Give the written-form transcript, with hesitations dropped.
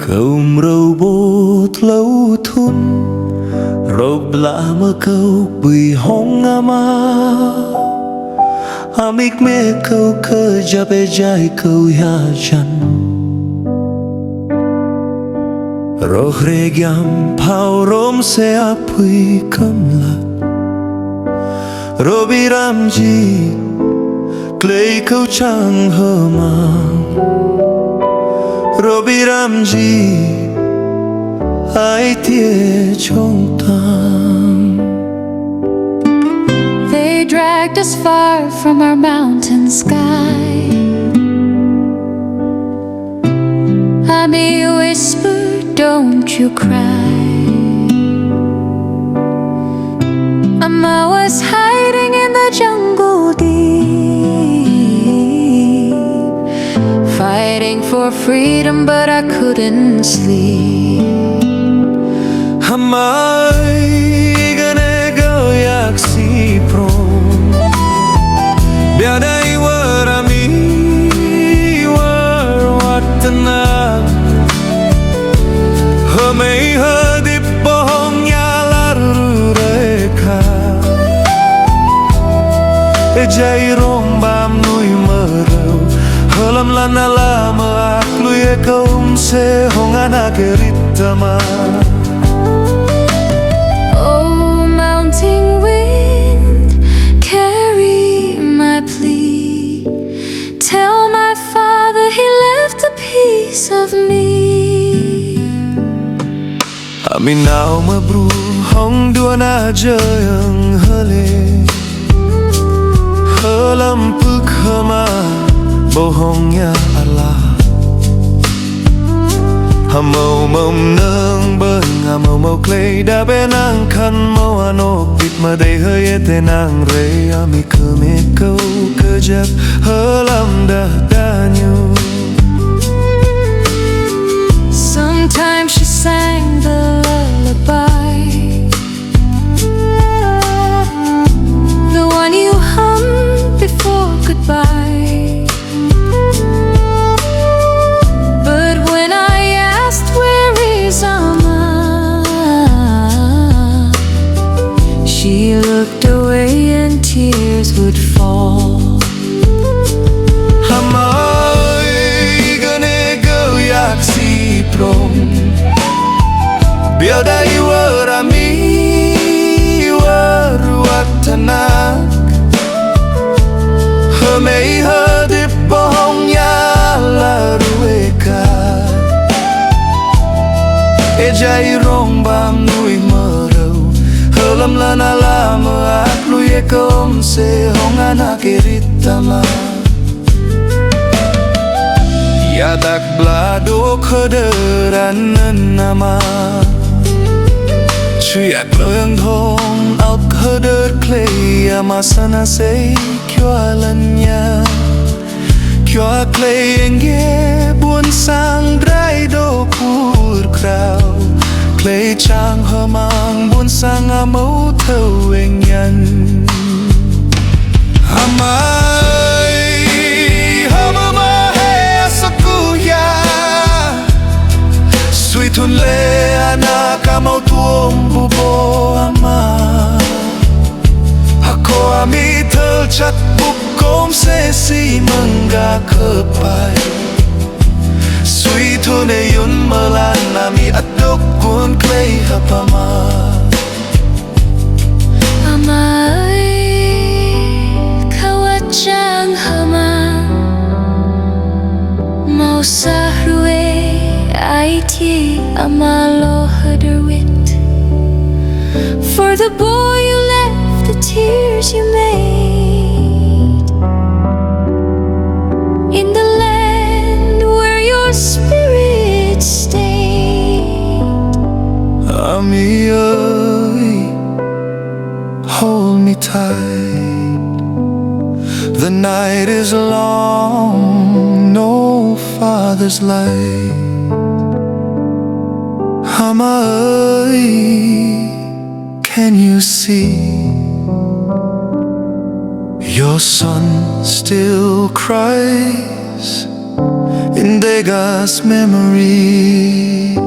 Câu râu bố lâu thun râu bla mơ câu bùi hông ama amik me câu cơ jabe jai câu ya jan roh regiam pau rom se apui kamlat robi ramji clay câu chang hơ mang robi ramji ai tia trong tang. They dragged us far from our mountain sky. Ami whispered, don't you cry. Mama was hiding in the jungle deep, fighting for freedom, but I couldn't sleep. Hamai gane go yak si prom biada iwar ami war watna hamai hadip bohong yalar reka ejai rombam nui merau halam lana lama akluye kaum se hongana geritama. Mounting wind, carry my plea. Tell my father he left a piece of me. Amin now mabru hong dua na jayang hale halam puk hama bohong ya Allah hamau mom nang beng hamau mau clay da benang kan mau anok bit ma dei hơi te nang re ami keme kau kejap halam dah danyu. Sometimes she sang the lullaby, the one you hummed before goodbye. But when I asked where is Amma, she looked away and tears would fall. Hamai gane go yak si prom biada iwar ami war watanak hamai hadip bohong ya larueka ejai rombam nui merau halam lana lama akluye kom se hongana keritama. Yadak blado khederan nama Chuyak lương thong out kheder clay Amasana say kyo alanya Kyo clay enge buồn sang drai do pur krau Clay chang hamang buồn sang amau thâu eng yan Amai hamama Sui thun le ana kamau tuom bubo ama Hako ami thơ chat buk kom se si manga kepai Sui thun e yun melan ami adok kun klei hapama Amai kawachang hama mau sahrue Aiti amalo haderwit. For the boy you left, the tears you made in the land where your spirit stayed. Ami ơi, hold me tight. The night is long, no father's light. Amma ơi, can you see your son still cries in Dega's memory.